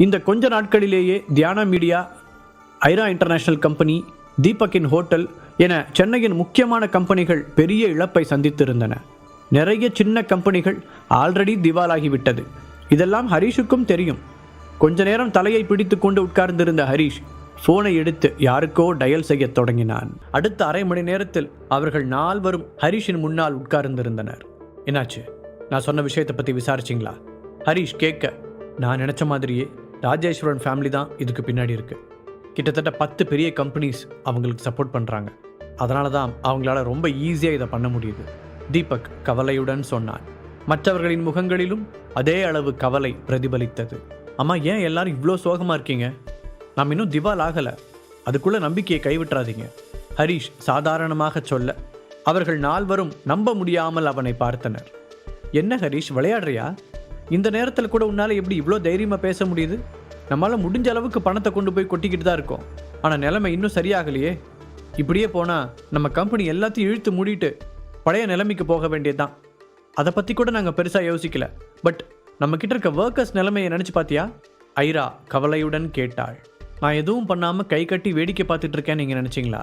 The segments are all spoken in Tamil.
இந்த கொஞ்ச நாட்களிலேயே Diyana media, Aira international company, தீபக்கின் ஹோட்டல் என சென்னையின் முக்கியமான கம்பெனிகள் பெரிய இழப்பை சந்தித்திருந்தன. நிறைய சின்ன கம்பெனிகள் ஆல்ரெடி திவாலாகிவிட்டது. இதெல்லாம் ஹரீஷுக்கும் தெரியும். கொஞ்ச நேரம் தலையை பிடித்து கொண்டு உட்கார்ந்திருந்த ஹரீஷ் ஃபோனை எடுத்து யாருக்கோ டயல் செய்ய தொடங்கினான். அடுத்த அரை மணி நேரத்தில் அவர்கள் நால்வரும் ஹரீஷின் முன்னால் உட்கார்ந்திருந்தனர். என்னாச்சு, நான் சொன்ன விஷயத்தை பற்றி விசாரிச்சிங்களா? ஹரீஷ் கேட்க, நான் நினச்ச மாதிரியே ராஜேஸ்வரன் ஃபேமிலி தான் இதுக்கு பின்னாடி இருக்குது. கிட்டத்தட்ட 10 பெரிய கம்பெனிஸ் அவங்களுக்கு சப்போர்ட் பண்ணுறாங்க. அதனால தான் அவங்களால ரொம்ப ஈஸியாக இதை பண்ண முடியுது. தீபக் கவலையுடன் சொன்னான். மற்றவர்களின் முகங்களிலும் அதே அளவு கவலை பிரதிபலித்தது. அம்மா, ஏன் எல்லாரும் இவ்வளோ சோகமாக இருக்கீங்க? நாம் இன்னும் திவால் ஆகலை, அதுக்குள்ளே நம்பிக்கையை கைவிட்டுறாதீங்க, ஹரீஷ் சாதாரணமாக சொல்ல அவர்கள் நால்வரும் நம்ப முடியாமல் அவனை பார்த்தனர். என்ன ஹரீஷ், விளையாடுறியா? இந்த நேரத்தில் கூட உன்னால் எப்படி இவ்வளோ தைரியமாக பேச முடியுது? நம்மளால் முடிஞ்ச அளவுக்கு பணத்தை கொண்டு போய் கொட்டிக்கிட்டு தான் இருக்கோம். ஆனால் நிலைமை இன்னும் சரியாகலையே. இப்படியே போனால் நம்ம கம்பெனி எல்லாத்தையும் இழுத்து மூடிட்டு பழைய நிலைமைக்கு போக வேண்டியதுதான். அதை பற்றி கூட நாங்கள் பெருசாக யோசிக்கல. பட் நம்மக்கிட்ட இருக்க ஒர்க்கர்ஸ் நிலைமையை நினச்சி பார்த்தியா? ஐரா கவலையுடன் கேட்டாள். நான் எதுவும் பண்ணாமல் கை கட்டி வேடிக்கை பார்த்துட்டு இருக்கேன்னு நீங்கள் நினச்சிங்களா?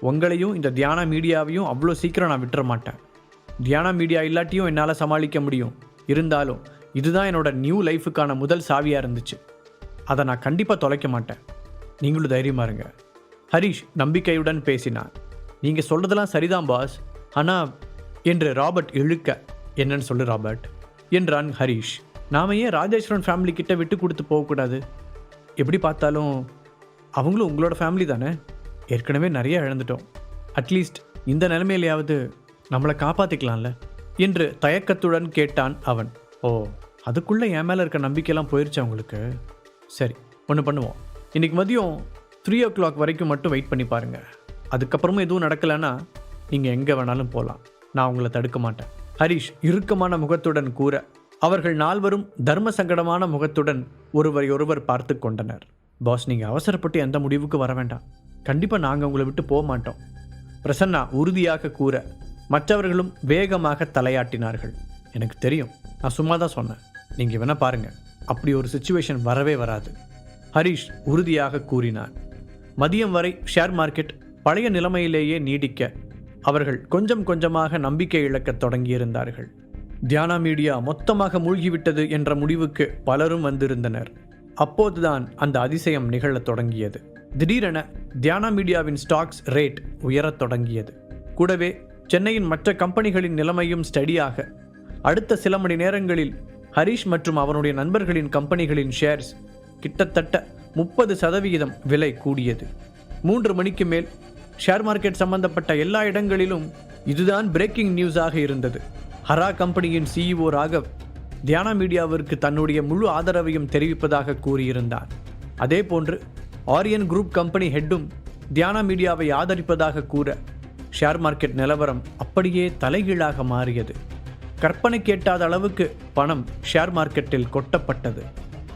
உங்களையும் இந்த தியானா மீடியாவையும் அவ்வளோ சீக்கிரம் நான் விட்டுற மாட்டேன். தியானா மீடியா இல்லாட்டியும் என்னால் சமாளிக்க முடியும். இருந்தாலும் இதுதான் என்னோட நியூ லைஃபுக்கான முதல் சாவியாக இருந்துச்சு. அதை நான் கண்டிப்பாக தொலைக்க மாட்டேன். நீங்களும் தைரியமாக இருங்க. ஹரீஷ் நம்பிக்கையுடன் பேசினான். நீங்கள் சொல்கிறதெல்லாம் சரிதான் பாஸ், ஆனால் என்று ராபர்ட் இழுக்க, என்னன்னு சொல்லு ராபர்ட் என்றான் ஹரீஷ். நாம் ஏன் ராஜேஸ்வரன் ஃபேமிலி கிட்ட விட்டு கொடுத்து போகக்கூடாது? எப்படி பார்த்தாலும் அவங்களும் உங்களோட ஃபேமிலி தானே. ஏற்கனவே நிறைய இழந்துட்டோம். அட்லீஸ்ட் இந்த நிலைமையிலையாவது நம்மளை காப்பாற்றிக்கலாம்ல என்று தயக்கத்துடன் கேட்டான் அவன். ஓ, அதுக்குள்ளே என் மேலே இருக்க நம்பிக்கையெல்லாம் போயிடுச்சு அவங்களுக்கு. சரி, ஒன்று பண்ணுவோம். இன்றைக்கி மதியம் 3 o'clock வரைக்கும் மட்டும் வெயிட் பண்ணி பாருங்கள். அதுக்கப்புறமும் எதுவும் நடக்கலைன்னா நீங்கள் எங்கே வேணாலும் போகலாம். நான் உங்களை தடுக்க மாட்டேன், ஹரீஷ் இறுக்கமான முகத்துடன் கூற அவர்கள் நால்வரும் தர்ம சங்கடமான முகத்துடன் ஒருவரை ஒருவர் பார்த்து கொண்டனர். பாஸ், நீங்கள் அவசரப்பட்டு எந்த முடிவுக்கு வர வேண்டாம். கண்டிப்பாக நாங்கள் உங்களை விட்டு போக மாட்டோம், பிரசன்னா உறுதியாக கூற மற்றவர்களும் வேகமாக தலையாட்டினார்கள். எனக்கு தெரியும், நான் சும்மா தான் சொன்னேன். நீங்கள் வேணால் பாருங்கள், அப்படி ஒரு சிச்சுவேஷன் வரவே வராது, ஹரீஷ் உறுதியாக கூறினார். மதியம் வரை ஷேர் மார்க்கெட் பழைய நிலைமையிலேயே நீடிக்க அவர்கள் கொஞ்சம் கொஞ்சமாக நம்பிக்கை இழக்கத் தொடங்கியிருந்தார்கள். தியானா மீடியா மொத்தமாக மூழ்கிவிட்டது என்ற முடிவுக்கு பலரும் வந்திருந்தனர். அப்போதுதான் அந்த அதிசயம் நிகழத் தொடங்கியது. திடீரென தியானா மீடியாவின் ஸ்டாக்ஸ் ரேட் உயரத் தொடங்கியது. கூடவே சென்னையின் மற்ற கம்பெனிகளின் நிலைமையும் ஸ்டடியாக. அடுத்த சில மணி நேரங்களில் ஹரீஷ் மற்றும் அவனுடைய நண்பர்களின் கம்பெனிகளின் ஷேர்ஸ் கிட்டத்தட்ட 30% விலை கூடியது. 3 மணிக்கு மேல் ஷேர் மார்க்கெட் சம்பந்தப்பட்ட எல்லா இடங்களிலும் இதுதான் பிரேக்கிங் நியூஸாக இருந்தது. ஹரா கம்பெனியின் CEO ராகவ் தியானா மீடியாவிற்கு தன்னுடைய முழு ஆதரவையும் தெரிவிப்பதாக கூறியிருந்தார். அதே போன்று ஆரியன் குரூப் கம்பெனி ஹெட்டும் தியானா மீடியாவை ஆதரிப்பதாக கூற ஷேர் மார்க்கெட் நிலவரம் அப்படியே தலைகீழாக மாறியது. கற்பனை கேட்டாத அளவுக்கு பணம் ஷேர் மார்க்கெட்டில் கொட்டப்பட்டது.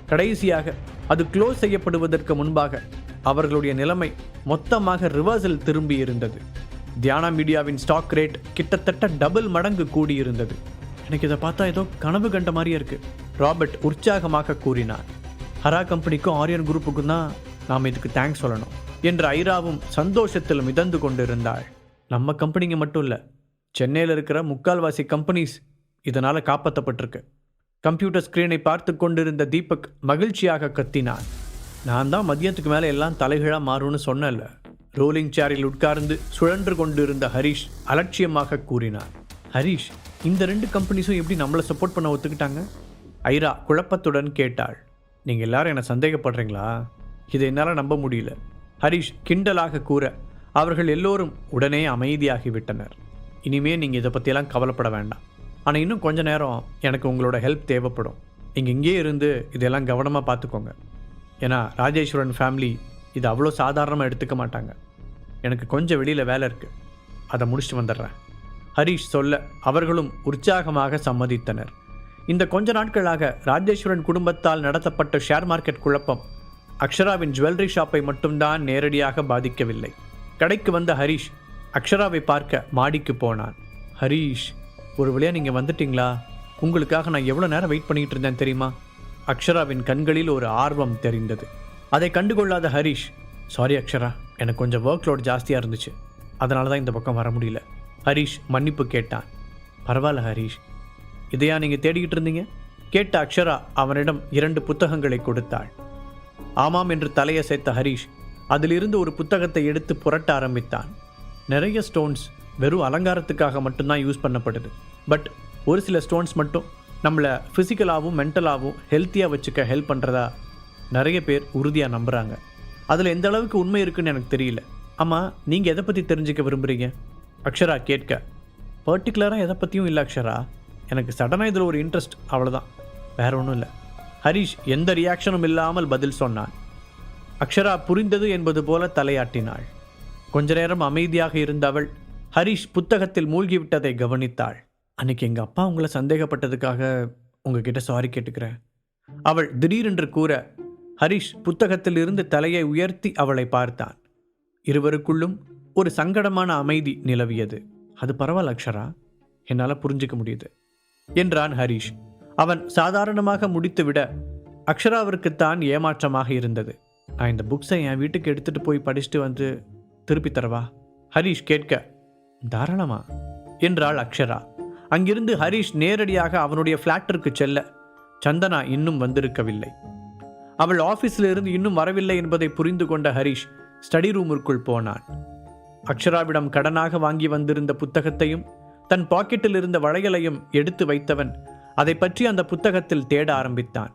கடைசியாக அது க்ளோஸ் செய்யப்படுவதற்கு முன்பாக அவர்களுடைய நிலைமை மொத்தமாக ரிவர்சல் திரும்பி இருந்தது. தியானா மீடியாவின் ஸ்டாக் ரேட் கிட்டத்தட்ட டபுள் மடங்கு கூடியிருந்தது. எனக்கு இதை பார்த்தா ஏதோ கனவு கண்ட மாதிரியே இருக்கு, ராபர்ட் உற்சாகமாக கூறினார். ஹரா கம்பெனிக்கும் ஆரியன் குரூப்புக்கும் தான் நாம் இதுக்கு தேங்க்ஸ் சொல்லணும் என்று ஐராவும் சந்தோஷத்தில் மிதந்து கொண்டிருந்தாள். நம்ம கம்பெனிங்க மட்டும் இல்லை, சென்னையில் இருக்கிற முக்கால்வாசி கம்பெனிஸ் இதனால் காப்பாற்றப்பட்டிருக்கு. கம்ப்யூட்டர் ஸ்க்ரீனை பார்த்து கொண்டிருந்த தீபக் மகிழ்ச்சியாக கத்தினான். நான் தான் மதியத்துக்கு மேலே எல்லாம் தலைகீழாக மாறும்னு சொன்னேன்ல. ரோலிங் சேரில் உட்கார்ந்து சுழன்று கொண்டிருந்த ஹரீஷ் அலட்சியமாக கூறினார். ஹரீஷ், இந்த 2 கம்பெனிஸும் எப்படி நம்மளை சப்போர்ட் பண்ண ஒத்துக்கிட்டாங்க? ஐரா குழப்பத்துடன் கேட்டாள். நீங்கள் எல்லாரும் என்னை சந்தேகப்படுறீங்களா? இதை என்னால் நம்ப முடியல, ஹரீஷ் கிண்டலாக கூற அவர்கள் எல்லோரும் உடனே அமைதியாகிவிட்டனர். இனிமே நீங்கள் இதை பற்றியெல்லாம் கவலைப்பட வேண்டாம். ஆனால் இன்னும் கொஞ்ச நேரம் எனக்கு உங்களோட ஹெல்ப் தேவைப்படும். நீங்கள் இங்கே இருந்து இதெல்லாம் கவனமாக பார்த்துக்கோங்க. ஏன்னா ராஜேஸ்வரன் ஃபேமிலி இது அவ்வளோ சாதாரணமாக எடுத்துக்க மாட்டாங்க. எனக்கு கொஞ்சம் வெளியில் வேலை இருக்குது, அதை முடிச்சுட்டு வந்துடுறேன், ஹரீஷ் சொல்ல அவர்களும் உற்சாகமாக சம்மதித்தனர். இந்த கொஞ்ச நாட்களாக ராஜேஸ்வரன் குடும்பத்தால் நடத்தப்பட்ட ஷேர் மார்க்கெட் குழப்பம் அக்ஷராவின் ஜுவல்லரி ஷாப்பை மட்டும்தான் நேரடியாக பாதிக்கவில்லை. கடைக்கு வந்த ஹரீஷ் அக்ஷராவை பார்க்க மாடிக்கு போனான். ஹரீஷ், ஒரு வழியாக நீங்கள் வந்துட்டீங்களா? உங்களுக்காக நான் எவ்வளோ நேரம் வெயிட் பண்ணிகிட்டு இருந்தேன் தெரியுமா? அக்ஷராவின் கண்களில் ஒரு ஆர்வம் தெரிந்தது. அதை கண்டுகொள்ளாத ஹரிஷ், சாரி அக்ஷரா, எனக்கு கொஞ்சம் ஒர்க் லோட் ஜாஸ்தியாக இருந்துச்சு, அதனால தான் இந்த பக்கம் வர முடியல. ஹரிஷ் மன்னிப்பு கேட்டான். பரவாயில்ல ஹரிஷ், இதையா நீங்கள் தேடிக்கிட்டு இருந்தீங்க? கேட்ட அக்ஷரா அவனிடம் 2 புத்தகங்களை கொடுத்தாள். ஆமாம் என்று தலையசைத்த ஹரிஷ் அதிலிருந்து ஒரு புத்தகத்தை எடுத்து புரட்ட ஆரம்பித்தான். நிறைய ஸ்டோன்ஸ் வெறும் அலங்காரத்துக்காக மட்டும்தான் யூஸ் பண்ணப்படுது. பட் ஒரு சில ஸ்டோன்ஸ் மட்டும் நம்மளை ஃபிசிக்கலாகவும் மென்டலாகவும் ஹெல்த்தியாக வச்சுக்க ஹெல்ப் பண்ணுறதா நிறைய பேர் உறுதியாக நம்புகிறாங்க. அதில் எந்த அளவுக்கு உண்மை இருக்குன்னு எனக்கு தெரியல. ஆமாம், நீங்கள் எதை பற்றி தெரிஞ்சுக்க விரும்புகிறீங்க? அக்ஷரா கேட்க. பர்டிகுலராக எதை பற்றியும் இல்லை அக்ஷரா, எனக்கு சடனாக இதில் ஒரு இன்ட்ரெஸ்ட், அவ்வளோதான், வேற ஒன்றும் இல்லை. ஹரிஷ் எந்த ரியாக்ஷனும் இல்லாமல் பதில் சொன்னான். அக்ஷரா புரிந்தது என்பது போல தலையாட்டினாள். கொஞ்ச நேரம் அமைதியாக இருந்த அவள் ஹரிஷ் புத்தகத்தில் மூழ்கிவிட்டதை கவனித்தாள். அன்னைக்கு எங்கள் அப்பா உங்களை சந்தேகப்பட்டதுக்காக உங்ககிட்ட சாரி கேட்டுக்கிறேன், அவள் திடீரென்று கூற, ஹரிஷ் புத்தகத்தில் இருந்து தலையை உயர்த்தி அவளை பார்த்தான். இருவருக்குள்ளும் ஒரு சங்கடமான அமைதி நிலவியது. அது பரவாயில்ல அக்ஷரா, என்னால் புரிஞ்சிக்க முடியுது என்றான் ஹரிஷ். அவன் சாதாரணமாக முடித்துவிட அக்ஷராவிற்குத்தான் ஏமாற்றமாக இருந்தது. நான் இந்த புக்ஸை என் வீட்டுக்கு எடுத்துகிட்டு போய் படிச்சுட்டு வந்து திருப்பி தரவா? ஹரிஷ் கேட்க. தாராளமா என்றாள் அக்ஷரா. அங்கிருந்து ஹரிஷ் நேரடியாக அவனுடைய ஃப்ளாட்டிற்கு செல்ல சந்தனா இன்னும் வந்திருக்கவில்லை. அவள் ஆஃபீஸில் இருந்து இன்னும் வரவில்லை என்பதை புரிந்து கொண்ட ஹரிஷ் ஸ்டடி ரூமிற்குள் போனான். அக்ஷராவிடம் கடனாக வாங்கி வந்திருந்த புத்தகத்தையும் தன் பாக்கெட்டில் இருந்த வளையலையும் எடுத்து வைத்தவன் அதை பற்றி அந்த புத்தகத்தில் தேட ஆரம்பித்தான்.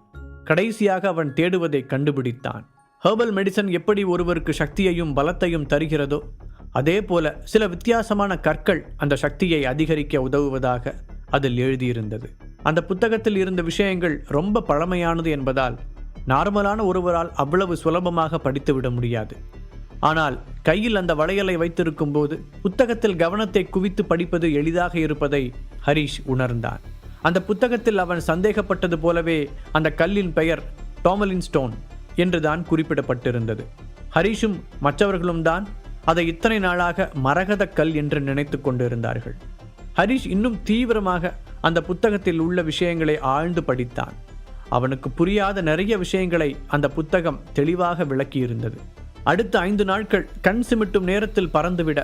கடைசியாக அவன் தேடுவதை கண்டுபிடித்தான். ஹெர்பல் மெடிசன் எப்படி ஒருவருக்கு சக்தியையும் பலத்தையும் தருகிறதோ அதே போல சில வித்தியாசமான கற்கள் அந்த சக்தியை அதிகரிக்க உதவுவதாக அதில் எழுதியிருந்தது. அந்த புத்தகத்தில் இருந்த விஷயங்கள் ரொம்ப பழமையானது என்பதால் நார்மலான ஒருவரால் அவ்வளவு சுலபமாக படித்துவிட முடியாது. ஆனால் கையில் அந்த வளையலை வைத்திருக்கும் போது புத்தகத்தில் கவனத்தை குவித்து படிப்பது எளிதாக இருப்பதை ஹரிஷ் உணர்ந்தான். அந்த புத்தகத்தில் அவன் சந்தேகப்பட்டது போலவே அந்த கல்லின் பெயர் டாமலின் ஸ்டோன் என்றுதான் குறிப்பிடப்பட்டிருந்தது. ஹரிஷும் மற்றவர்களும் தான் அதை இத்தனை நாளாக மரகத கல் என்று நினைத்து கொண்டிருந்தார்கள். ஹரிஷ் இன்னும் தீவிரமாக அந்த புத்தகத்தில் உள்ள விஷயங்களை ஆழ்ந்து படித்தான். அவனுக்கு புரியாத நிறைய விஷயங்களை அந்த புத்தகம் தெளிவாக விளக்கியிருந்தது. அடுத்த 5 நாட்கள் கண் சிமிட்டும் நேரத்தில் பறந்துவிட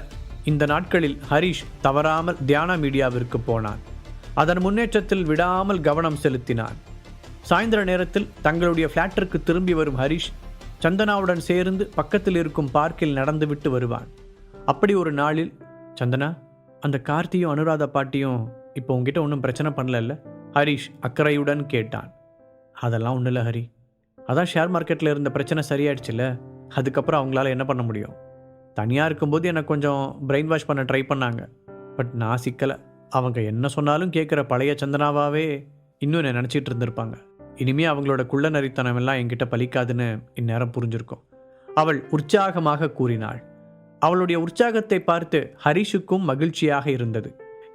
இந்த நாட்களில் ஹரிஷ் தவறாமல் தியானா மீடியாவிற்கு போனான். அதன் முன்னேற்றத்தில் விடாமல் கவனம் செலுத்தினான். சாயந்தர நேரத்தில் தங்களுடைய ஃப்ளாட்டிற்கு திரும்பி வரும் ஹரிஷ் சந்தனாவுடன் சேர்ந்து பக்கத்தில் இருக்கும் பார்க்கில் நடந்துவிட்டு வருவான். அப்படி ஒரு நாளில், சந்தனா, அந்த கார்த்தியும் அனுராதா பாட்டியும் இப்போ உங்ககிட்ட ஒன்றும் பிரச்சனை பண்ணல? ஹரிஷ் அக்கறையுடன் கேட்டான். அதெல்லாம் ஒன்றும் இல்லை ஹரி, அதான் ஷேர் மார்க்கெட்டில் இருந்த பிரச்சனை சரியாயிடுச்சுல்ல, அதுக்கப்புறம் அவங்களால என்ன பண்ண முடியும்? தனியாக இருக்கும்போது எனக்கு கொஞ்சம் பிரெயின் வாஷ் பண்ண ட்ரை பண்ணாங்க, பட் நான் சிக்கலை. அவங்க என்ன சொன்னாலும் கேட்குற பழைய சந்தனாவாகவே இன்னும் என்ன நினச்சிட்டு இருந்திருப்பாங்க. இனிமே அவங்களோட குள்ள நரித்தனம் எல்லாம் என்கிட்ட பலிக்காதுன்னு இந்நேரம் புரிஞ்சிருக்கும், அவள் உற்சாகமாக கூறினாள். அவளுடைய உற்சாகத்தை பார்த்து ஹரிஷுக்கும் மகிழ்ச்சியாக இருந்தது.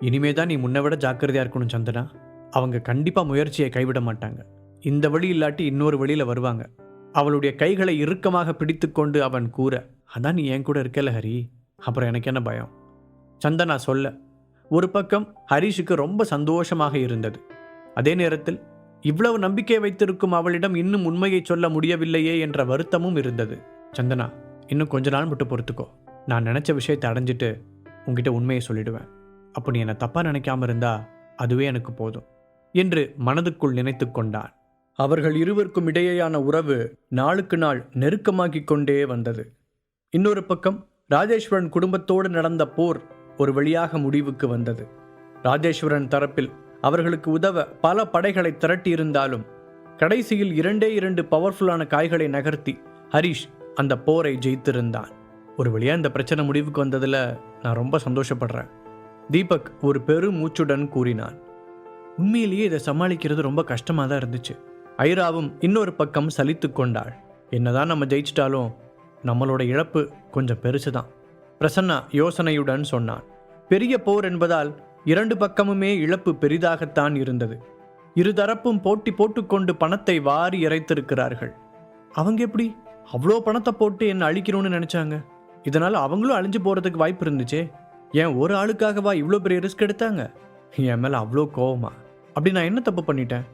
இனிமே தான் நீ முன்னை விட ஜாக்கிரதையாக இருக்கணும் சந்தனா, அவங்க கண்டிப்பாக முயற்சியை கைவிட மாட்டாங்க, இந்த வழி இல்லாட்டி இன்னொரு வழியில் வருவாங்க. அவளுடைய கைகளை இறுக்கமாக பிடித்து கொண்டு அவன் கூற, அதான் நீ என் கூட இருக்கல ஹரி, அப்புறம் எனக்கு என்ன பயம்? சந்தனா சொல்ல ஒரு பக்கம் ஹரிஷுக்கு ரொம்ப சந்தோஷமாக இருந்தது. அதே நேரத்தில் இவ்வளவு நம்பிக்கை வைத்திருக்கும் அவளிடம் இன்னும் உண்மையை சொல்ல முடியவில்லையே என்ற வருத்தமும் இருந்தது. சந்தனா, இன்னும் கொஞ்ச நாள் மட்டும் பொறுத்துக்கோ, நான் நினச்ச விஷயத்தை அடைஞ்சிட்டு உங்ககிட்ட உண்மையை சொல்லிடுவேன். அப்போ நீ என்னை தப்பாக நினைக்காம இருந்தா அதுவே எனக்கு போதும் என்று மனதுக்குள் நினைத்து கொண்டான். அவர்கள் இருவருக்கும் இடையேயான உறவு நாளுக்கு நாள் நெருக்கமாகிக் கொண்டே வந்தது. இன்னொரு பக்கம் ராஜேஸ்வரன் குடும்பத்தோடு நடந்த போர் ஒரு வழியாக முடிவுக்கு வந்தது. ராஜேஸ்வரன் தரப்பில் அவர்களுக்கு உதவ பல படைகளை திரட்டியிருந்தாலும் கடைசியில் 2 பவர்ஃபுல்லான காய்களை நகர்த்தி ஹரிஷ் அந்த போரை ஜெயித்திருந்தான். ஒரு வழியாக இந்த பிரச்சனை முடிவுக்கு வந்ததில் நான் ரொம்ப சந்தோஷப்படுறேன், தீபக் ஒரு பெரும் மூச்சுடன் கூறினான். உண்மையிலேயே இதை சமாளிக்கிறது ரொம்ப கஷ்டமாக தான் இருந்துச்சு. ஐராவும் இன்னொரு பக்கம் சலித்து கொண்டாள். என்னதான் நம்ம ஜெயிச்சிட்டாலும் நம்மளோட இழப்பு கொஞ்சம் பெருசு தான், பிரசன்னா யோசனையுடன் சொன்னான். பெரிய போர் என்பதால் 2 பக்கமுமே இழப்பு பெரிதாகத்தான் இருந்தது. இருதரப்பும் போட்டி போட்டுக்கொண்டு பணத்தை வாரி இறைத்திருக்கிறார்கள். அவங்க எப்படி அவ்வளோ பணத்தை போட்டு என்ன அழிக்கணும்னு நினைச்சாங்க? இதனால அவங்களும் அழிஞ்சு போறதுக்கு வாய்ப்பு இருந்துச்சே. ஏன் ஒரு ஆளுக்காகவா இவ்வளோ பெரிய ரிஸ்க் எடுத்தாங்க? என் மேலே அவ்வளோ கோவமா? அப்படி நான் என்ன தப்பு பண்ணிட்டேன்?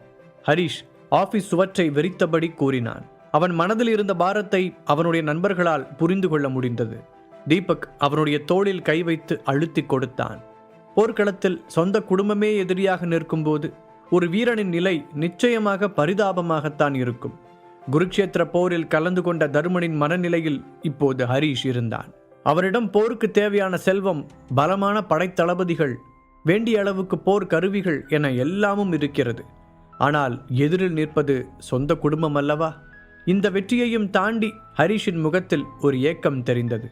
ஹரிஷ் ஆபீஸ் சுவற்றை வெறித்தபடி கூறினான். அவன் மனதில் இருந்த பாரத்தை அவனுடைய நண்பர்களால் புரிந்து கொள்ள முடிந்தது. தீபக் அவனுடைய தோளில் கை வைத்து அழுத்தி கொடுத்தான். போர்க்களத்தில் சொந்த குடும்பமே எதிரியாக நிற்கும்போது ஒரு வீரனின் நிலை நிச்சயமாக பரிதாபமாகத்தான் இருக்கும். குருக்ஷேத்திர போரில் கலந்து கொண்ட தருமனின் மனநிலையில் இப்போது ஹரீஷ் இருந்தான். அவரிடம் போருக்கு தேவையான செல்வம், பலமான படைத்தளபதிகள், வேண்டிய அளவுக்கு போர் கருவிகள் என எல்லாமும் இருக்கிறது. ஆனால் எதிரில் நிற்பது சொந்த குடும்பம் அல்லவா? இந்த வெற்றியையும் தாண்டி ஹரீஷின் முகத்தில் ஒரு ஏக்கம் தெரிந்தது.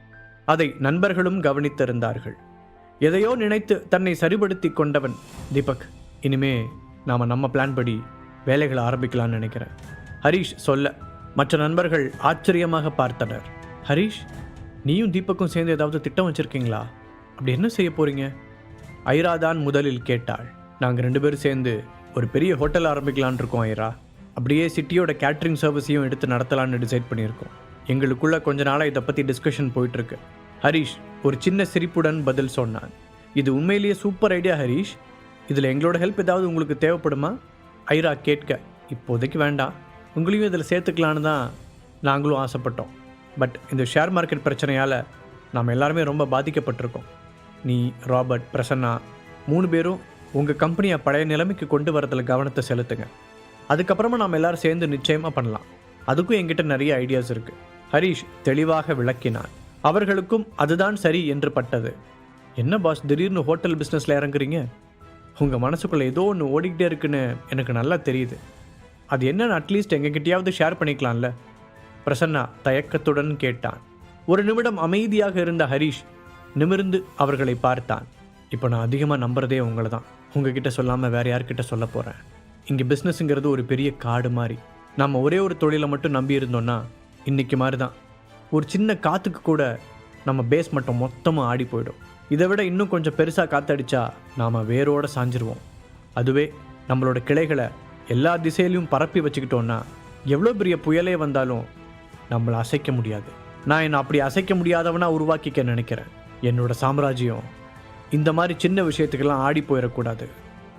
அதை நண்பர்களும் கவனித்திருந்தார்கள். எதையோ நினைத்து தன்னை சரிபடுத்தி கொண்டவன், தீபக், இனிமே நம்ம பிளான் படி வேலைகளை ஆரம்பிக்கலாம்னு நினைக்கிறேன். ஹரீஷ் சொல்ல மற்ற நண்பர்கள் ஆச்சரியமாக பார்த்தனர். ஹரீஷ், நீயும் தீபக்கும் சேர்ந்து ஏதாவது திட்டம் வச்சிருக்கீங்களா? அப்படி என்ன செய்ய போறீங்க? ஐரா தான் முதலில் கேட்டாள். நாங்கள் 2 பேரும் சேர்ந்து ஒரு பெரிய ஹோட்டல் ஆரம்பிக்கலான் இருக்கோம் ஐரா. அப்படியே சிட்டியோட கேட்ரிங் சர்வீஸையும் எடுத்து நடத்தலான்னு டிசைட் பண்ணியிருக்கோம். எங்களுக்குள்ள கொஞ்ச நாளாக இதை பற்றி டிஸ்கஷன் போயிட்டுருக்கு. ஹரீஷ் ஒரு சின்ன சிரிப்புடன் பதில் சொன்னான். இது உண்மையிலேயே சூப்பர் ஐடியா ஹரீஷ். இதில் எங்களோட ஹெல்ப் ஏதாவது உங்களுக்கு தேவைப்படுமா? ஐரா கேட்க, இப்போதைக்கு வேண்டாம், உங்களையும் இதில் சேர்த்துக்கலான்னு தான் நாங்களும் ஆசைப்பட்டோம். பட் இந்த ஷேர் மார்க்கெட் பிரச்சனையால் நாம் எல்லாருமே ரொம்ப பாதிக்கப்பட்டிருக்கோம். நீ, ராபர்ட், பிரசன்னா 3 பேரும் உங்கள் கம்பெனியை பழைய நிலைமைக்கு கொண்டு வரதில் கவனத்தை செலுத்துங்க. அதுக்கப்புறமா நாம் எல்லாரும் சேர்ந்து நிச்சயமாக பண்ணலாம். அதுக்கும் என்கிட்ட நிறைய ஐடியாஸ் இருக்குது. ஹரீஷ் தெளிவாக விளக்கினான். அவர்களுக்கும் அதுதான் சரி என்று பட்டது. என்ன பாஸ், திடீர்னு ஹோட்டல் பிஸ்னஸில் இறங்குறீங்க? உங்கள் மனசுக்குள்ளே ஏதோ ஒன்று ஓடிக்கிட்டே இருக்குன்னு எனக்கு நல்லா தெரியுது. அது என்னன்னு அட்லீஸ்ட் எங்ககிட்டயாவது ஷேர் பண்ணிக்கலாம்ல? பிரசன்னா தயக்கத்துடன் கேட்டான். ஒரு நிமிடம் அமைதியாக இருந்த ஹரீஷ் நிமிர்ந்து அவர்களை பார்த்தான். இப்போ நான் அதிகமாக நம்புறதே உங்களை தான். உங்ககிட்ட சொல்லாமல் வேறு யார்கிட்ட சொல்ல போகிறேன். இங்கே பிஸ்னஸ்ங்கிறது ஒரு பெரிய காடு மாதிரி. நம்ம ஒரே ஒரு தொழிலை மட்டும் நம்பி இருந்தோன்னா இன்றைக்கி மாதிரி தான். ஒரு சின்ன காற்றுக்கு கூட நம்ம பேஸ் மட்டும் மொத்தமாக ஆடி போயிடும். இதை விட இன்னும் கொஞ்சம் பெருசாக காற்றடிச்சா நாம் வேரோடு சாஞ்சிருவோம். அதுவே நம்மளோட கிளைகளை எல்லா திசையிலையும் பரப்பி வச்சுக்கிட்டோன்னா எவ்வளோ பெரிய புயலே வந்தாலும் நம்மளை அசைக்க முடியாது. நான் என்னை அப்படி அசைக்க முடியாதவனாக உருவாக்கிக்க நினைக்கிறேன். என்னோட சாம்ராஜ்யம் இந்த மாதிரி சின்ன விஷயத்துக்கெல்லாம் ஆடி போயிடக்கூடாது.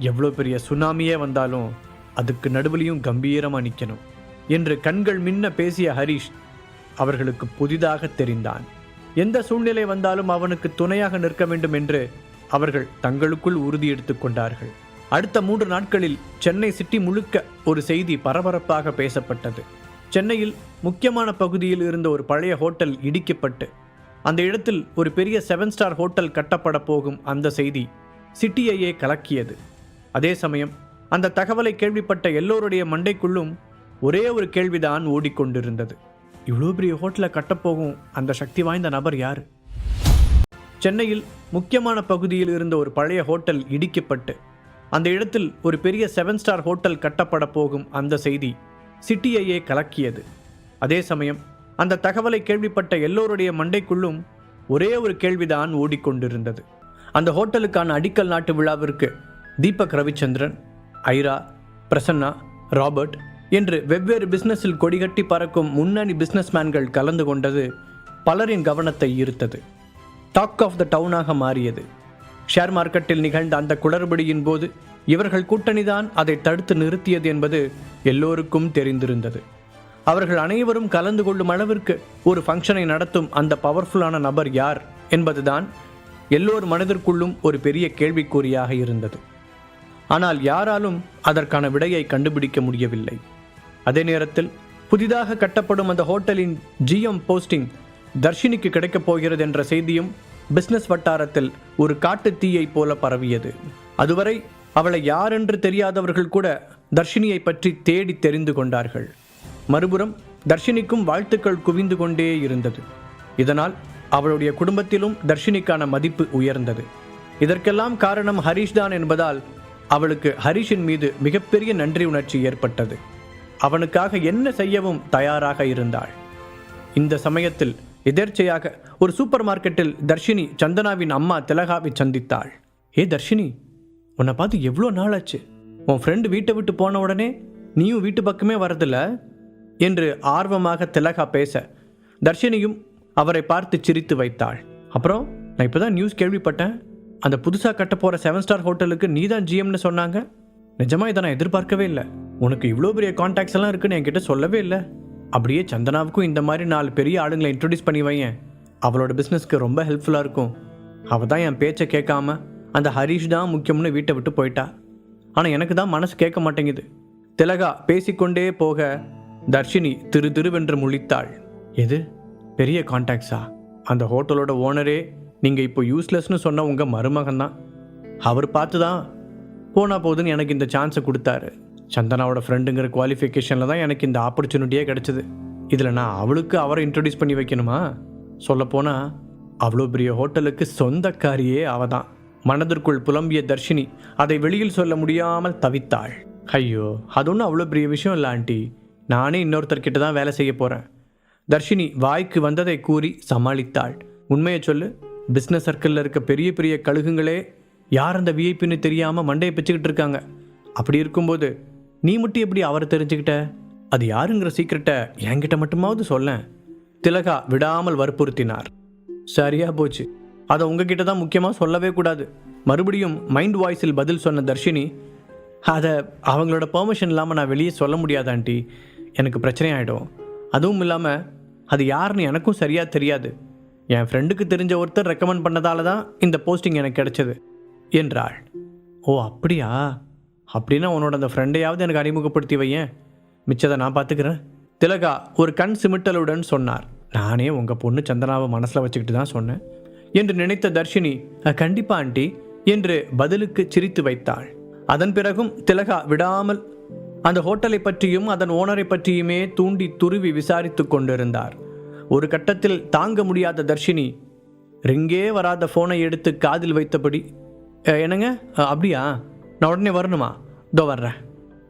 எவ்வளோ பெரிய சுனாமியே வந்தாலும் அதுக்கு நடுவுலையும் கம்பீரமாக நிற்கணும் என்று கண்கள் மின்ன பேசிய ஹரீஷ் அவர்களுக்கு புதிதாக தெரிந்தான். எந்த சூழ்நிலை வந்தாலும் அவனுக்கு துணையாக நிற்க வேண்டும் என்று அவர்கள் தங்களுக்குள் உறுதி எடுத்துக் கொண்டார்கள். அடுத்த 3 நாட்களில் சென்னை சிட்டி முழுக்க ஒரு செய்தி பரபரப்பாக பேசப்பட்டது. சென்னையில் முக்கியமான பகுதியில் இருந்த ஒரு பழைய ஹோட்டல் இடிக்கப்பட்டு அந்த இடத்தில் ஒரு பெரிய 7 ஸ்டார் ஹோட்டல் கட்டப்பட போகும் அந்த செய்தி சிட்டியையே கலக்கியது. அதே சமயம் அந்த தகவலை கேள்விப்பட்ட எல்லோருடைய மண்டைக்குள்ளும் ஒரே ஒரு கேள்விதான் ஓடிக்கொண்டிருந்தது. இவ்வளோ பெரிய ஹோட்டலை கட்டப்போகும் அந்த சக்தி வாய்ந்த நபர் யார்? சென்னையில் முக்கியமான பகுதியில் இருந்த ஒரு பழைய ஹோட்டல் இடிக்கப்பட்டு அந்த இடத்தில் ஒரு பெரிய 7 ஸ்டார் ஹோட்டல் கட்டப்பட போகும் அந்த செய்தி சிட்டியையே கலக்கியது. அதே சமயம் அந்த தகவலை கேள்விப்பட்ட எல்லோருடைய மண்டைக்குள்ளும் ஒரே ஒரு கேள்விதான் ஓடிக்கொண்டிருந்தது. அந்த ஹோட்டலுக்கான அடிக்கல் நாட்டு விழாவிற்கு தீபக் ரவிச்சந்திரன், ஐரா, பிரசன்னா, ராபர்ட் என்று வெவ்வேறு பிஸ்னஸில் கொடிகட்டி பறக்கும் முன்னணி பிஸ்னஸ்மேன்கள் கலந்து கொண்டது பலரின் கவனத்தை ஈர்த்தது. டாக் ஆஃப் த டவுனாக மாறியது. ஷேர் மார்க்கெட்டில் நிகழ்ந்த அந்த குளறுபடியின் போது இவர்கள் கூட்டணிதான் அதை தடுத்து நிறுத்தியது என்பது எல்லோருக்கும் தெரிந்திருந்தது. அவர்கள் அனைவரும் கலந்து கொள்ளும் அளவிற்கு ஒரு ஃபங்க்ஷனை நடத்தும் அந்த பவர்ஃபுல்லான நபர் யார் என்பதுதான் எல்லோர் மனதிற்குள்ளும் ஒரு பெரிய கேள்விக்குறியாக இருந்தது. ஆனால் யாராலும் அதற்கான விடையை கண்டுபிடிக்க முடியவில்லை. அதே நேரத்தில் புதிதாக கட்டப்படும் அந்த ஹோட்டலின் ஜிஎம் போஸ்டிங் தர்ஷினிக்கு கிடைக்கப் போகிறது என்ற செய்தியும் பிஸ்னஸ் வட்டாரத்தில் ஒரு காட்டு தீயை போல பரவியது. அதுவரை அவளை யாரென்று தெரியாதவர்கள் கூட தர்ஷினியை பற்றி தேடி தெரிந்து கொண்டார்கள். மறுபுறம் தர்ஷினிக்கும் வாழ்த்துக்கள் குவிந்து கொண்டே இருந்தது. இதனால் அவளுடைய குடும்பத்திலும் தர்ஷினிக்கான மதிப்பு உயர்ந்தது. இதற்கெல்லாம் காரணம் ஹரீஷ் தான் என்பதால் அவளுக்கு ஹரீஷின் மீது மிகப்பெரிய நன்றி உணர்ச்சி ஏற்பட்டது. அவனுக்காக என்ன செய்யவும் தயாராக இருந்தாள். இந்த சமயத்தில் எதேர்ச்சையாக ஒரு சூப்பர் மார்க்கெட்டில் தர்ஷினி சந்தனாவின் அம்மா திலகாவை சந்தித்தாள். ஏ தர்ஷினி, உன்னை பார்த்து எவ்வளோ நாள் ஆச்சு. உன் ஃப்ரெண்டு வீட்டை விட்டு போன உடனே நீயும் வீட்டு பக்கமே வரதில்ல என்று ஆர்வமாக திலகா பேச தர்ஷினியும் அவரை பார்த்து சிரித்து வைத்தாள். அப்புறம் நான் இப்போ தான் நியூஸ் கேள்விப்பட்டேன், அந்த புதுசாக கட்ட போகிற 7 ஸ்டார் ஹோட்டலுக்கு நீ தான் ஜிஎம்னு சொன்னாங்க. நிஜமாக இதை நான் எதிர்பார்க்கவே இல்லை. உனக்கு இவ்வளோ பெரிய கான்டாக்ட்ஸ் எல்லாம் இருக்குன்னு என்கிட்ட சொல்லவே இல்லை. அப்படியே சந்தனாவுக்கும் இந்த மாதிரி 4 பெரிய ஆளுங்களை இன்ட்ரடியூஸ் பண்ணி வையேன், அவளோட பிஸ்னஸ்க்கு ரொம்ப ஹெல்ப்ஃபுல்லாக இருக்கும். அவள் தான் என் பேச்சை கேட்காம அந்த ஹரீஷ் தான் முக்கியம்னு வீட்டை விட்டு போயிட்டா. ஆனால் எனக்கு தான் மனசு கேட்க மாட்டேங்குது. திலகா பேசிக்கொண்டே போக தர்ஷினி திருவென்று முழித்தாள். எது பெரிய கான்டாக்ட்ஸா? அந்த ஹோட்டலோட ஓனரே நீங்கள் இப்போ யூஸ்லெஸ்னு சொன்ன உங்கள் மருமகன் தான். அவர் பார்த்து தான் போனா போதுன்னு எனக்கு இந்த சான்ஸை கொடுத்தாரு. சந்தனாவோட ஃப்ரெண்டுங்கிற குவாலிஃபிகேஷனில் தான் எனக்கு இந்த ஆப்பர்ச்சுனிட்டியே கிடச்சிது. இதில் நான் அவளுக்கு அவரை இன்ட்ரடியூஸ் பண்ணி வைக்கணுமா? சொல்லப்போனால் அவ்வளோ பெரிய ஹோட்டலுக்கு சொந்தக்காரியே அவ தான். மனதிற்குள் புலம்பிய தர்ஷினி அதை வெளியில் சொல்ல முடியாமல் தவித்தாள். ஐயோ, அது ஒன்றும் அவ்வளோ பெரிய விஷயம் இல்லை ஆண்டி, நானே இன்னொருத்தர்கிட்ட தான் வேலை செய்ய போகிறேன். தர்ஷினி வாய்க்கு வந்ததை கூறி சமாளித்தாள். உண்மையை சொல்லு, பிஸ்னஸ் சர்க்கிளில் இருக்க பெரிய பெரிய கழுகுங்களே யார் அந்த விஐபின்னு தெரியாமல் மண்டையை பிச்சுக்கிட்டு இருக்காங்க. அப்படி இருக்கும்போது நீ மட்டும் எப்படி அவரை தெரிஞ்சுக்கிட்ட? அது யாருங்கிற சீக்கிரட்டை என்கிட்ட மட்டுமாவது சொல்ல. திலகா விடாமல் வற்புறுத்தினார். சரியா போச்சு, அதை உங்ககிட்ட தான் முக்கியமாக சொல்லவே கூடாது. மறுபடியும் மைண்ட் வாய்ஸில் பதில் சொன்ன தர்ஷினி, அதை அவங்களோட பெர்மிஷன் இல்லாமல் நான் வெளியே சொல்ல முடியாது ஆண்டி, எனக்கு பிரச்சனை ஆகிடும். அதுவும் இல்லாமல் அது யாருன்னு எனக்கும் சரியாக தெரியாது. என் ஃப்ரெண்டுக்கு தெரிஞ்ச ஒருத்தர் ரெக்கமெண்ட் பண்ணதால தான் இந்த போஸ்டிங் எனக்கு கிடைச்சது என்றாள். ஓ அப்படியா? அப்படின்னா உன்னோட அந்த ஃப்ரெண்டையாவது எனக்கு அறிமுகப்படுத்தி வையேன், மிச்சதை நான் பார்த்துக்கிறேன். திலகா ஒரு கண் சிமிட்டலுடன் சொன்னார். நானே உங்கள் பொண்ணு சந்தனாவை மனசில் வச்சுக்கிட்டு தான் சொன்னேன் என்று நினைத்த தர்ஷினி, கண்டிப்பா ஆண்டி என்று பதிலுக்கு சிரித்து வைத்தாள். அதன் பிறகும் திலகா விடாமல் அந்த ஹோட்டலை பற்றியும் அதன் ஓனரை பற்றியுமே தூண்டி துருவி விசாரித்து கொண்டிருந்தார். ஒரு கட்டத்தில் தாங்க முடியாத தர்ஷினி ரிங்கே வராத ஃபோனை எடுத்து காதில் வைத்தபடி, என்னங்க அப்படியா, நான் உடனே வரணுமா, இதோ வர்றேன்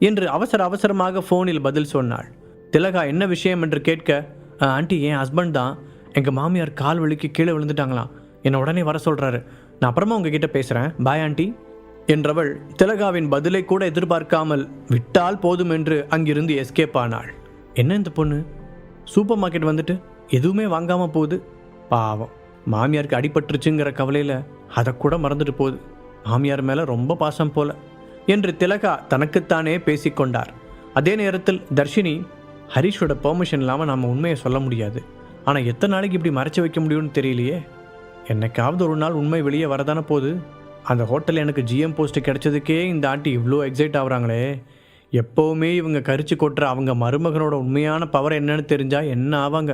என்று அவசரமாக ஃபோனில் பதில் சொன்னாள். திலகா என்ன விஷயம் என்று கேட்க, ஆண்டி என் ஹஸ்பண்ட் தான், எங்கள் மாமியார் கால் வலிக்கு கீழே விழுந்துட்டாங்களாம், என்னை உடனே வர சொல்கிறாரு, நான் அப்புறமா உங்ககிட்ட பேசுகிறேன், பாய் ஆண்டி என்றவள் திலகாவின் பதிலை கூட எதிர்பார்க்காமல் விட்டால் போதும் என்று அங்கிருந்து எஸ்கேப் ஆனாள். என்ன இந்த பொண்ணு சூப்பர் மார்க்கெட் வந்துட்டு எதுவுமே வாங்காமல் போகுது, பாவம் மாமியாருக்கு அடிபட்டுருச்சுங்கிற கவலையில் அதை கூட மறந்துட்டு போகுது, மாமியார் மேலே ரொம்ப பாசம் போல என்று திலகா தனக்குத்தானே பேசிக்கொண்டார். அதே நேரத்தில் தர்ஷினி, ஹரிஷோட பெர்மிஷன் இல்லாமல் நாம் உண்மையை சொல்ல முடியாது, ஆனால் எத்தனை நாளைக்கு இப்படி மறைச்சி வைக்க முடியும்னு தெரியலையே, என்னைக்காவது ஒரு நாள் உண்மை வெளியே வரதானே போகுது. அந்த ஹோட்டலில் எனக்கு ஜிஎம் போஸ்ட்டு கிடைச்சதுக்கே இந்த ஆண்டி இவ்வளோ எக்ஸைட் ஆகுறாங்களே, எப்போவுமே இவங்க கரிச்சு கொட்டுற அவங்க மருமகனோட உண்மையான பவர் என்னன்னு தெரிஞ்சால் என்ன ஆவாங்க.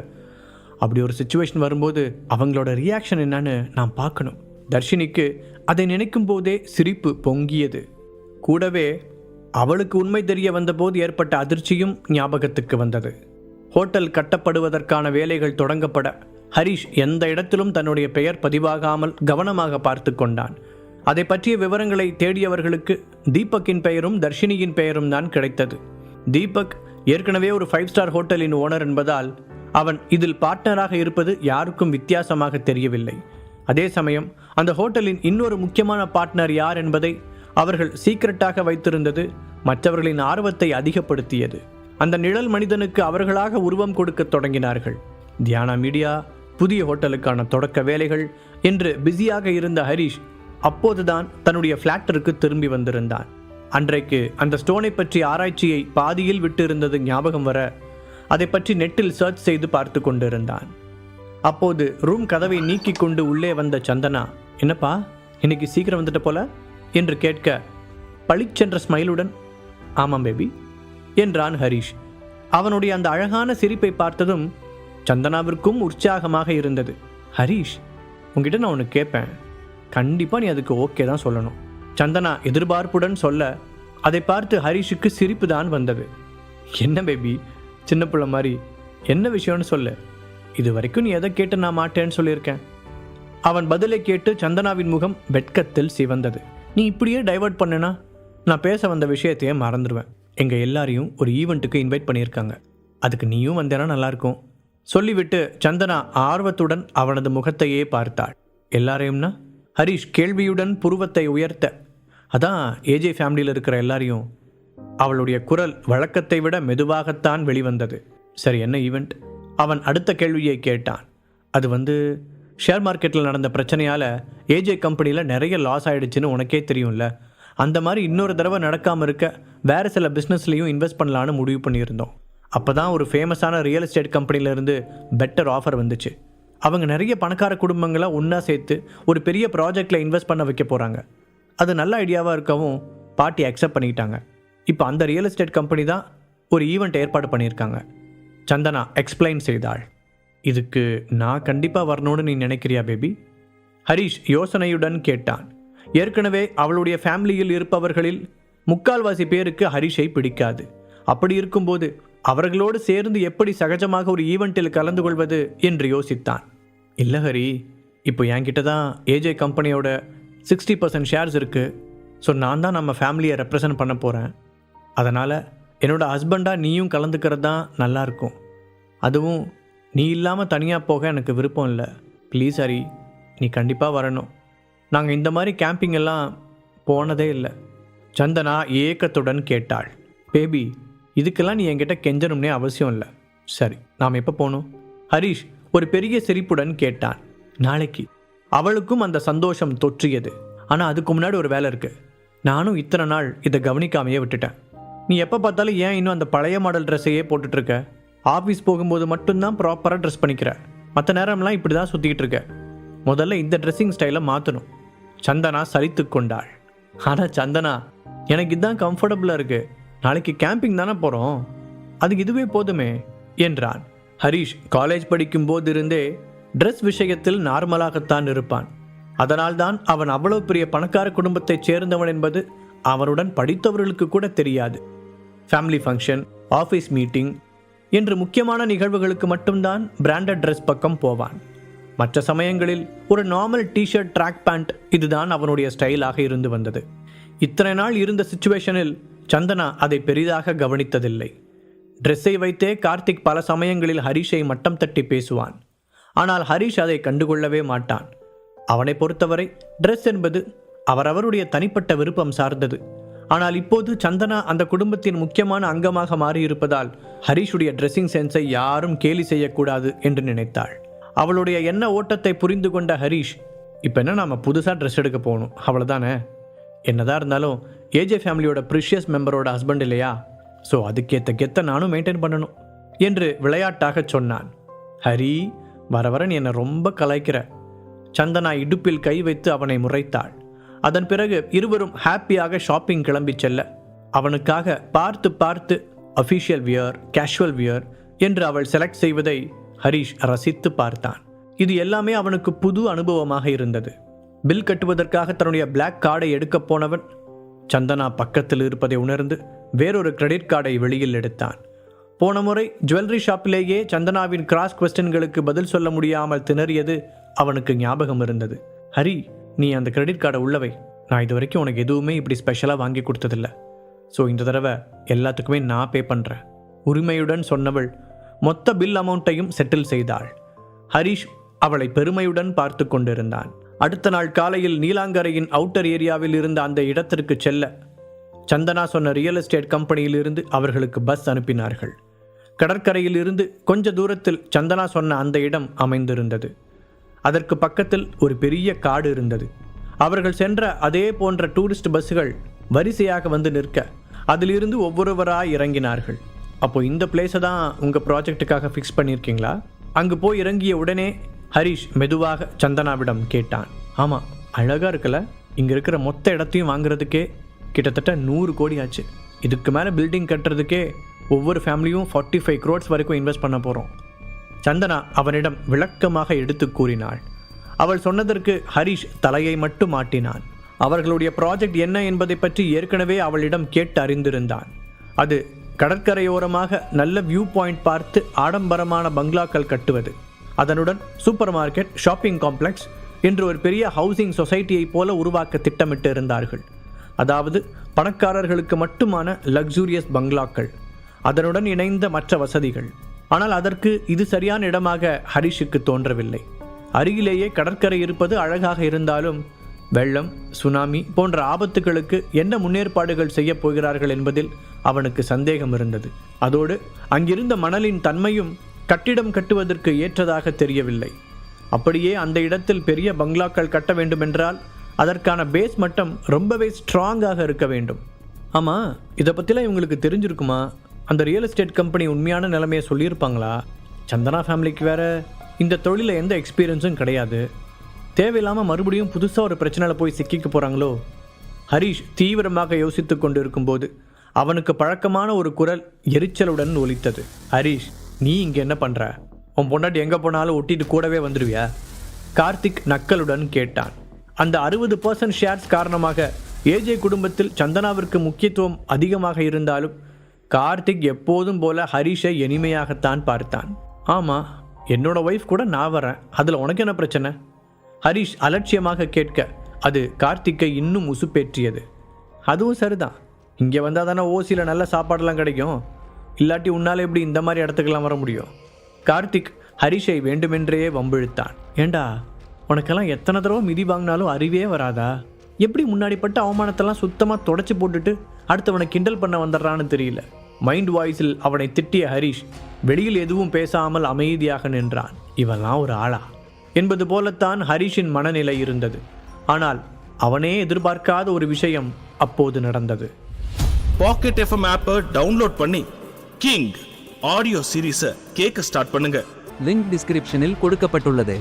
அப்படி ஒரு சிச்சுவேஷன் வரும்போது அவங்களோட ரியாக்ஷன் என்னன்னு நான் பார்க்கணும். தர்ஷினிக்கு அதை நினைக்கும் போதே சிரிப்பு பொங்கியது. கூடவே அவளுக்கு உண்மை தெரிய வந்தபோது ஏற்பட்ட அதிர்ச்சியும் ஞாபகத்துக்கு வந்தது. ஹோட்டல் கட்டப்படுவதற்கான வேலைகள் தொடங்கப்பட ஹரிஷ் எந்த இடத்திலும் தன்னுடைய பெயர் பதிவாகாமல் கவனமாக பார்த்து கொண்டான். அதை பற்றிய விவரங்களை தேடியவர்களுக்கு தீபக்கின் பெயரும் தர்ஷினியின் பெயரும் தான் கிடைத்தது. தீபக் ஏற்கனவே ஒரு 5 ஸ்டார் ஹோட்டலின் ஓனர் என்பதால் அவன் இதில் பார்ட்னராக இருப்பது யாருக்கும் வித்தியாசமாக தெரியவில்லை. அதே சமயம் அந்த ஹோட்டலின் இன்னொரு முக்கியமான பார்ட்னர் யார் என்பதை அவர்கள் சீக்கிரட்டாக வைத்திருந்தது மற்றவர்களின் ஆர்வத்தை அதிகப்படுத்தியது. அந்த நிழல் மனிதனுக்கு அவர்களாக உருவம் கொடுக்க தொடங்கினார்கள். தியானா மீடியா, புதிய ஹோட்டலுக்கான தொடக்க வேலைகள் என்று பிஸியாக இருந்த ஹரிஷ் அப்போதுதான் தன்னுடைய ஃப்ளாட்டிற்கு திரும்பி வந்திருந்தான். அன்றைக்கு அந்த ஸ்டோனை பற்றி ஆராய்ச்சியை பாதியில் விட்டு இருந்தது ஞாபகம் வர அதை பற்றி நெட்டில் சர்ச் செய்து பார்த்து கொண்டிருந்தான். அப்போது ரூம் கதவை நீக்கி கொண்டு உள்ளே வந்த சந்தனா, என்னப்பா இன்னைக்கு சீக்கிரம் வந்துட்ட போல என்று கேட்க பளிச்சென்ற ஸ்மைலுடன், ஆமாம் பேபி என்றான் ஹரிஷ். அவனுடைய அந்த அழகான சிரிப்பை பார்த்ததும் சந்தனாவிற்கும் உற்சாகமாக இருந்தது. ஹரிஷ், உங்ககிட்ட நான் ஒன்று கேட்பேன், கண்டிப்பாக நீ அதுக்கு ஓகே தான் சொல்லணும். சந்தனா எதிர்பார்ப்புடன் சொல்ல அதை பார்த்து ஹரிஷுக்கு சிரிப்பு தான் வந்தது. என்ன பேபி, சின்ன பிள்ளை மாதிரி, என்ன விஷயம்னு சொல்லு, இது வரைக்கும் நீ எதை கேட்டு நான் மாட்டேன்னு சொல்லியிருக்கேன். அவன் பதிலை கேட்டு சந்தனாவின் முகம் வெட்கத்தில் சிவந்தது. நீ இப்படியே டைவர்ட் பண்ணுனா நான் பேச வந்த விஷயத்தையே மறந்துடுவேன். எங்கள் எல்லாரையும் ஒரு ஈவெண்ட்டுக்கு இன்வைட் பண்ணியிருக்காங்க, அதுக்கு நீயும் வந்தேன்னா நல்லாயிருக்கும் சொல்லிவிட்டு சந்தனா ஆர்வத்துடன் அவனது முகத்தையே பார்த்தாள். எல்லாரையும்னா? ஹரிஷ் கேள்வியுடன் புருவத்தை உயர்த்த, அதான் ஏஜே ஃபேமிலியில் இருக்கிற எல்லாரையும். அவளுடைய குரல் வழக்கத்தை விட மெதுவாகத்தான் வெளிவந்தது. சரி, என்ன ஈவெண்ட்? அவன் அடுத்த கேள்வியை கேட்டான். அது ஷேர் மார்க்கெட்டில் நடந்த பிரச்சனையால் ஏஜே கம்பெனியில் நிறைய லாஸ் ஆகிடுச்சின்னு உனக்கே தெரியும்ல, அந்த மாதிரி இன்னொரு தடவை நடக்காமல் இருக்க வேறு சில பிஸ்னஸ்லேயும் இன்வெஸ்ட் பண்ணலான்னு முடிவு பண்ணியிருந்தோம். அப்போ தான் ஒரு ஃபேமஸான ரியல் எஸ்டேட் கம்பெனிலேருந்து பெட்டர் ஆஃபர் வந்துச்சு. அவங்க நிறைய பணக்கார குடும்பங்களை ஒன்றா சேர்த்து ஒரு பெரிய ப்ராஜெக்டில் இன்வெஸ்ட் பண்ண வைக்க போகிறாங்க. அது நல்ல ஐடியாவாக இருக்கவும் பார்ட்டி அக்செப்ட் பண்ணிக்கிட்டாங்க. இப்போ அந்த ரியல் எஸ்டேட் கம்பெனி தான் ஒரு ஈவெண்ட் ஏற்பாடு பண்ணியிருக்காங்க. சந்தனா எக்ஸ்பிளைன் செய்தாள். இதுக்கு நான் கண்டிப்பாக வரணும்னு நீ நினைக்கிறியா பேபி? ஹரிஷ் யோசனையுடன் கேட்டான். ஏற்கனவே அவளுடைய ஃபேமிலியில் இருப்பவர்களில் முக்கால்வாசி பேருக்கு ஹரிஷை பிடிக்காது. அப்படி இருக்கும்போது அவர்களோடு சேர்ந்து எப்படி சகஜமாக ஒரு ஈவெண்ட்டில் கலந்து கொள்வது என்று யோசித்தான். இல்லை ஹரி, இப்போ என்கிட்ட தான் ஏஜே கம்பெனியோட 60% ஷேர்ஸ் இருக்குது. ஸோ நான் தான் நம்ம ஃபேமிலியை ரெப்ரசன்ட் பண்ண போகிறேன். அதனால் என்னோடய ஹஸ்பண்டாக நீயும் கலந்துக்கிறது தான் நல்லாயிருக்கும். அதுவும் நீ இல்லாமல் தனியாக போக எனக்கு விருப்பம் இல்லை. ப்ளீஸ் ஹரி, நீ கண்டிப்பாக வரணும். நாங்கள் இந்த மாதிரி கேம்பிங் எல்லாம் போனதே இல்லை. சந்தனா ஏக்கத்துடன் கேட்டாள். பேபி, இதுக்கெல்லாம் நீ என்கிட்ட கெஞ்சணும்னே அவசியம் இல்லை. சரி, நாம் எப்போ போகணும்? ஹரிஷ் ஒரு பெரிய சிரிப்புடன் கேட்டான். நாளைக்கு. அவளுக்கும் அந்த சந்தோஷம் தொற்றியது. ஆனால் அதுக்கு முன்னாடி ஒரு வேலை இருக்குது. நானும் இத்தனை நாள் இதை கவனிக்காமையே விட்டுட்டேன். நீ எப்போ பார்த்தாலும் ஏன் இன்னும் அந்த பழைய மாடல் ட்ரெஸ்ஸையே போட்டுட்ருக்க? ஆஃபீஸ் போகும்போது மட்டும்தான் ப்ராப்பராக ட்ரெஸ் பண்ணிக்கிற. மற்ற நேரம்லாம் இப்படி தான் சுற்றிக்கிட்டு இருக்க. முதல்ல இந்த ட்ரெஸ்ஸிங் ஸ்டைலை மாற்றணும். சந்தனா சலித்து கொண்டாள். ஆனால் சந்தனா, எனக்கு இதுதான் கம்ஃபர்டபுளாக இருக்குது. நாளைக்கு கேம்பிங் தானே போகிறோம், அதுக்கு இதுவே போதுமே என்றான். ஹரிஷ் காலேஜ் படிக்கும் போதிருந்தே ட்ரெஸ் விஷயத்தில் நார்மலாகத்தான் இருப்பான். அதனால்தான் அவன் அவ்வளவு பெரிய பணக்கார குடும்பத்தைச் சேர்ந்தவன் என்பது அவனுடன் படித்தவர்களுக்கு கூட தெரியாது. ஃபேமிலி ஃபங்க்ஷன், ஆஃபீஸ் மீட்டிங் என்று முக்கியமான நிகழ்வுகளுக்கு மட்டும்தான் பிராண்டட் ட்ரெஸ் பக்கம் போவான். மற்ற சமயங்களில் ஒரு நார்மல் டிஷர்ட், ட்ராக் பேண்ட் இதுதான் அவனுடைய ஸ்டைலாக இருந்து வந்தது. இத்தனை நாள் இருந்த சிச்சுவேஷனில் சந்தனா அதை பெரிதாக கவனித்ததில்லை. ட்ரெஸ்ஸை வைத்தே கார்த்திக் பல சமயங்களில் ஹரிஷை மட்டம் தட்டி பேசுவான். ஆனால் ஹரிஷ் அதை கண்டுகொள்ளவே மாட்டான். அவனை பொறுத்தவரை ட்ரெஸ் என்பது அவரவருடைய தனிப்பட்ட விருப்பம் சார்ந்தது. ஆனால் இப்போது சந்தனா அந்த குடும்பத்தின் முக்கியமான அங்கமாக மாறியிருப்பதால் ஹரிஷுடைய ட்ரெஸ்ஸிங் சென்ஸை யாரும் கேலி செய்யக்கூடாது என்று நினைத்தாள். அவளுடைய எண்ண ஓட்டத்தை புரிந்து கொண்ட ஹரிஷ், இப்போ என்ன நாம் புதுசாக ட்ரெஸ் எடுக்க போகணும், அவ்வளோதானே. என்னதான் இருந்தாலும் ஏஜே ஃபேமிலியோட ப்ரிஷியஸ் மெம்பரோட ஹஸ்பண்ட் இல்லையா? ஸோ அதுக்கேற்ற கெத்தை நானும் மெயின்டைன் பண்ணணும் என்று விளையாட்டாக சொன்னான். ஹரி, வர வர நீ என்னை ரொம்ப கலாய்க்கிற. சந்தனா இடுப்பில் கை வைத்து அவனை முறைத்தாள். அதன் பிறகு இருவரும் ஹாப்பியாக ஷாப்பிங் கிளம்பி செல்ல அவனுக்காக பார்த்து பார்த்து அஃபிஷியல் வியர், கேஷுவல் வியர் என்று அவள் செலக்ட் செய்வதை ஹரிஷ் ரசித்து பார்த்தான். இது எல்லாமே அவனுக்கு புது அனுபவமாக இருந்தது. பில் கட்டுவதற்காக தன்னுடைய பிளாக் கார்டை எடுக்க போனவன் சந்தனா பக்கத்தில் இருப்பதை உணர்ந்து வேறொரு கிரெடிட் கார்டை வெளியில் எடுத்தான். போன முறை ஜுவல்லரி ஷாப்பிலேயே சந்தனாவின் கிராஸ் குவெஸ்டன்களுக்கு பதில் சொல்ல முடியாமல் திணறியது அவனுக்கு ஞாபகம் இருந்தது. ஹரி, நீ அந்த கிரெடிட் கார்டை உள்ளவை. நான் இது வரைக்கும் உனக்கு எதுவுமே இப்படி ஸ்பெஷலாக வாங்கி கொடுத்ததில்ல. ஸோ இந்த தடவை எல்லாத்துக்குமே நான் பே பண்ணுறேன். உரிமையுடன் சொன்னவள் மொத்த பில் அமௌண்ட்டையும் செட்டில் செய்தாள். ஹரிஷ் அவளை பெருமையுடன் பார்த்து கொண்டிருந்தான். அடுத்த நாள் காலையில் நீலாங்கரையின் அவுட்டர் ஏரியாவில் இருந்த அந்த இடத்திற்கு செல்ல சந்தனா சொன்ன ரியல் எஸ்டேட் கம்பெனியிலிருந்து அவர்களுக்கு பஸ் அனுப்பினார்கள். கடற்கரையில் இருந்து கொஞ்ச தூரத்தில் சந்தனா சொன்ன அந்த இடம் அமைந்திருந்தது. அதற்கு பக்கத்தில் ஒரு பெரிய காடு இருந்தது. அவர்கள் சென்ற அதே போன்ற டூரிஸ்ட் பஸ்ஸுகள் வரிசையாக வந்து நிற்க அதிலிருந்து ஒவ்வொருவராய் இறங்கினார்கள். அப்போ இந்த பிளேஸை தான் உங்கள் ப்ராஜெக்டுக்காக ஃபிக்ஸ் பண்ணியிருக்கீங்களா? அங்கு போய் இறங்கிய உடனே ஹரிஷ் மெதுவாக சந்தனாவிடம் கேட்டான். ஆமாம், அழகாக இருக்கல. இங்கே இருக்கிற மொத்த இடத்தையும் வாங்குறதுக்கே கிட்டத்தட்ட 100 கோடி ஆச்சு. இதுக்கு மேலே பில்டிங் கட்டுறதுக்கே ஒவ்வொரு ஃபேமிலியும் 45 crores வரைக்கும் இன்வெஸ்ட் பண்ண போகிறோம். சந்தனா அவனிடம் விளக்கமாக எடுத்து கூறினாள். அவள் சொன்னதற்கு ஹரிஷ் தலையை மட்டும் மாட்டினான். அவர்களுடைய ப்ராஜெக்ட் என்ன என்பதை பற்றி ஏற்கனவே அவளிடம் கேட்டு அறிந்திருந்தான். அது கடற்கரையோரமாக நல்ல வியூ பாயிண்ட் பார்த்து ஆடம்பரமான பங்களாக்கள் கட்டுவது, அதனுடன் சூப்பர் மார்க்கெட், ஷாப்பிங் காம்ப்ளெக்ஸ் என்று ஒரு பெரிய ஹவுசிங் சொசைட்டியை போல உருவாக்க திட்டமிட்டு இருந்தார்கள். அதாவது பணக்காரர்களுக்கு மட்டுமான லக்ஸூரியஸ் பங்களாக்கள், அதனுடன் இணைந்த மற்ற வசதிகள். ஆனால் அதற்கு இது சரியான இடமாக ஹரிஷுக்கு தோன்றவில்லை. அருகிலேயே கடற்கரை இருப்பது அழகாக இருந்தாலும் வெள்ளம், சுனாமி போன்ற ஆபத்துகளுக்கு என்ன முன்னேற்பாடுகள் செய்ய போகிறார்கள் என்பதில் அவனுக்கு சந்தேகம் இருந்தது. அதோடு அங்கிருந்த மணலின் தன்மையும் கட்டிடம் கட்டுவதற்கு ஏற்றதாக தெரியவில்லை. அப்படியே அந்த இடத்தில் பெரிய பங்களாக்கள் கட்ட வேண்டுமென்றால் அதற்கான பேஸ் மட்டம் ரொம்பவே ஸ்ட்ராங்காக இருக்க வேண்டும். ஆமாம், இதை பற்றிலாம் இவங்களுக்கு தெரிஞ்சிருக்குமா? அந்த ரியல் எஸ்டேட் கம்பெனி உண்மையான நிலைமையை சொல்லியிருப்பாங்களா? சந்தனா ஃபேமிலிக்கு வேறு இந்த தொழிலில் எந்த எக்ஸ்பீரியன்ஸும் கிடையாது. தேவையில்லாமல் மறுபடியும் புதுசாக ஒரு பிரச்சனையில் போய் சிக்கிக்க போகிறாங்களோ? ஹரிஷ் தீவிரமாக யோசித்து கொண்டு இருக்கும்போது அவனுக்கு பழக்கமான ஒரு குரல் எரிச்சலுடன் ஒலித்தது. ஹரிஷ், நீ இங்கே என்ன பண்ணுற? உன் பொண்டாட்டி எங்கே போனாலும் ஒட்டிட்டு கூடவே வந்துடுவியா? கார்த்திக் நக்கலுடன் கேட்டான். அந்த 60% ஷேர்ஸ் காரணமாக ஏஜே குடும்பத்தில் சந்தனாவிற்கு முக்கியத்துவம் அதிகமாக இருந்தாலும் கார்த்திக் எப்போதும் போல ஹரிஷை இனிமையாகத்தான் பார்த்தான். ஆமாம், என்னோட ஒய்ஃப் கூட நான் வரேன், அதில் உனக்கு என்ன பிரச்சனை? ஹரிஷ் அலட்சியமாக கேட்க அது கார்த்திக்கை இன்னும் உசுப்பேற்றியது. அதுவும் சரிதான், இங்கே வந்தால் தானே ஓசியில் நல்ல சாப்பாடெல்லாம் கிடைக்கும், இல்லாட்டி உன்னால் எப்படி இந்த மாதிரி இடத்துக்கெல்லாம் வர முடியும்? கார்த்திக் ஹரிஷை வேண்டுமென்றே வம்பிழுத்தான். ஏண்டா, உனக்கெல்லாம் எத்தனை தடவை மிதி வாங்கினாலும் அறிவே வராதா? எப்படி முன்னாடிப்பட்ட அவமானத்தெல்லாம் சுத்தமாக தொடச்சி போட்டுட்டு அடுத்தவனை கிண்டல் பண்ண வந்துடுறான்னு தெரியல. மைண்ட் வாய்ஸில் அவனை திட்டிய ஹரிஷ் வெளியில் எதுவும் பேசாமல் அமைதியாக நின்றான். இவெல்லாம் ஒரு ஆளா என்பது போலத்தான் ஹரிஷின் மனநிலை இருந்தது. ஆனால் அவனே எதிர்பார்க்காத ஒரு விஷயம் அப்போது நடந்தது. பாக்கெட் எஃப்எம் ஆப்பை டவுன்லோட் பண்ணி கிங் ஆடியோ சீரீஸை கேட்க ஸ்டார்ட் பண்ணுங்க. லிங்க் டிஸ்கிரிப்ஷனில் கொடுக்கப்பட்டுள்ளது.